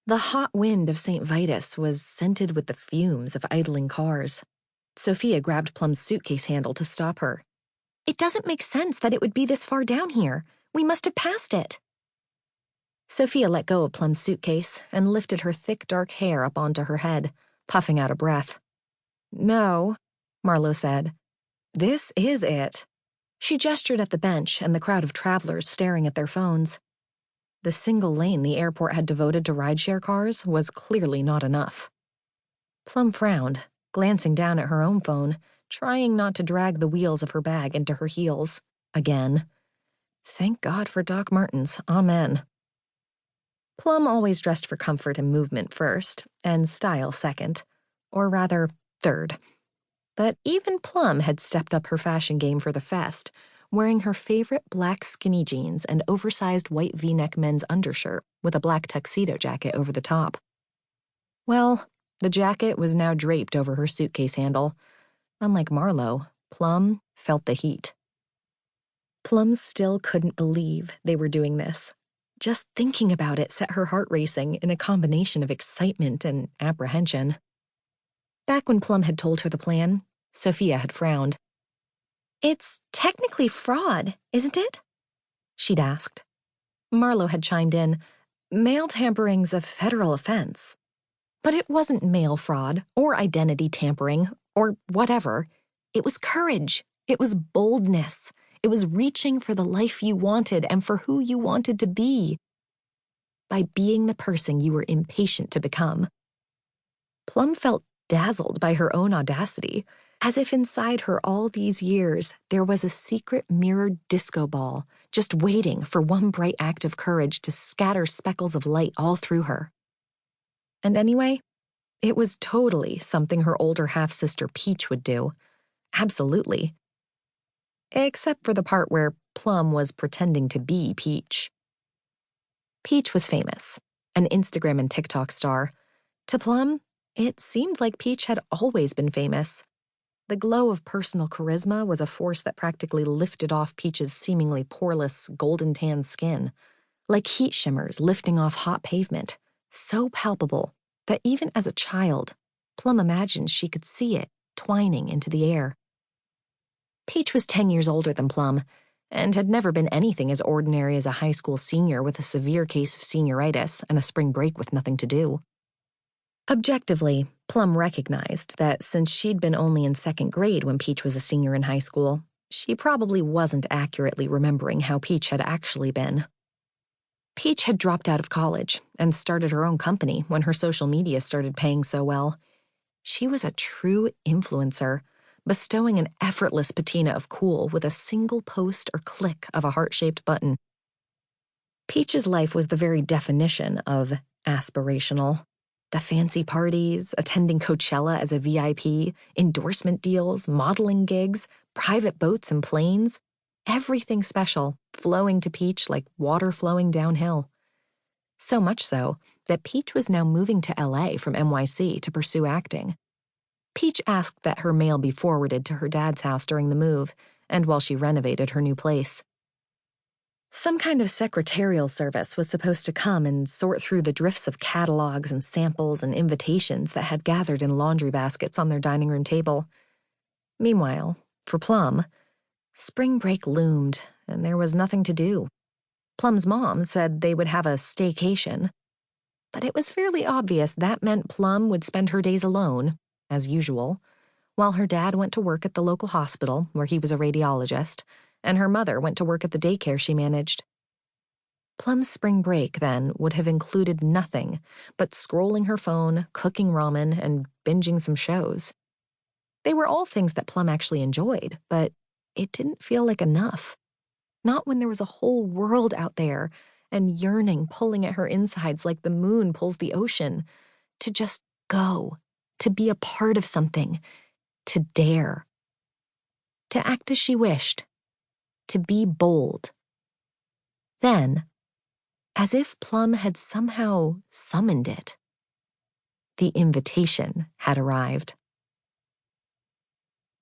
The hot wind of St. Vitus was scented with the fumes of idling cars. Sofia grabbed Plum's suitcase handle to stop her. "It doesn't make sense that it would be this far down here. We must have passed it." Sofia let go of Plum's suitcase and lifted her thick dark hair up onto her head, puffing out a breath. "No," Marlowe said. "This is it." She gestured at the bench and the crowd of travelers staring at their phones. The single lane the airport had devoted to rideshare cars was clearly not enough. Plum frowned, glancing down at her own phone, trying not to drag the wheels of her bag into her heels. Again. Thank God for Doc Martens. Amen. Plum always dressed for comfort and movement first, and style second. Or rather, third. But even Plum had stepped up her fashion game for the fest, wearing her favorite black skinny jeans and oversized white V-neck men's undershirt with a black tuxedo jacket over the top. Well, the jacket was now draped over her suitcase handle. Unlike Marlowe, Plum felt the heat. Plum still couldn't believe they were doing this. Just thinking about it set her heart racing in a combination of excitement and apprehension. Back when Plum had told her the plan, Sofia had frowned. "It's technically fraud, isn't it?" she'd asked. Marlowe had chimed in, "Mail tampering's a federal offense." But it wasn't mail fraud or identity tampering or whatever. It was courage. It was boldness. It was reaching for the life you wanted and for who you wanted to be. By being the person you were impatient to become. Plum felt dazzled by her own audacity, as if inside her all these years there was a secret mirrored disco ball just waiting for one bright act of courage to scatter speckles of light all through her. And anyway, it was totally something her older half-sister Peach would do. Absolutely. Except for the part where Plum was pretending to be Peach. Peach was famous, an Instagram and TikTok star. To Plum, it seemed like Peach had always been famous. The glow of personal charisma was a force that practically lifted off Peach's seemingly poreless, golden-tan skin, like heat shimmers lifting off hot pavement, so palpable that even as a child, Plum imagined she could see it twining into the air. Peach was 10 years older than Plum, and had never been anything as ordinary as a high school senior with a severe case of senioritis and a spring break with nothing to do. Objectively, Plum recognized that since she'd been only in second grade when Peach was a senior in high school, she probably wasn't accurately remembering how Peach had actually been. Peach had dropped out of college and started her own company when her social media started paying so well. She was a true influencer, bestowing an effortless patina of cool with a single post or click of a heart-shaped button. Peach's life was the very definition of aspirational. The fancy parties, attending Coachella as a VIP, endorsement deals, modeling gigs, private boats and planes, everything special, flowing to Peach like water flowing downhill. So much so that Peach was now moving to LA from NYC to pursue acting. Peach asked that her mail be forwarded to her dad's house during the move, and while she renovated her new place. Some kind of secretarial service was supposed to come and sort through the drifts of catalogs and samples and invitations that had gathered in laundry baskets on their dining room table. Meanwhile, for Plum, spring break loomed, and there was nothing to do. Plum's mom said they would have a staycation, but it was fairly obvious that meant Plum would spend her days alone, as usual, while her dad went to work at the local hospital where he was a radiologist, and her mother went to work at the daycare she managed. Plum's spring break, then, would have included nothing but scrolling her phone, cooking ramen, and binging some shows. They were all things that Plum actually enjoyed, but it didn't feel like enough. Not when there was a whole world out there, and yearning pulling at her insides like the moon pulls the ocean, to just go, to be a part of something, to dare. To act as she wished. To be bold. Then, as if Plum had somehow summoned it, the invitation had arrived.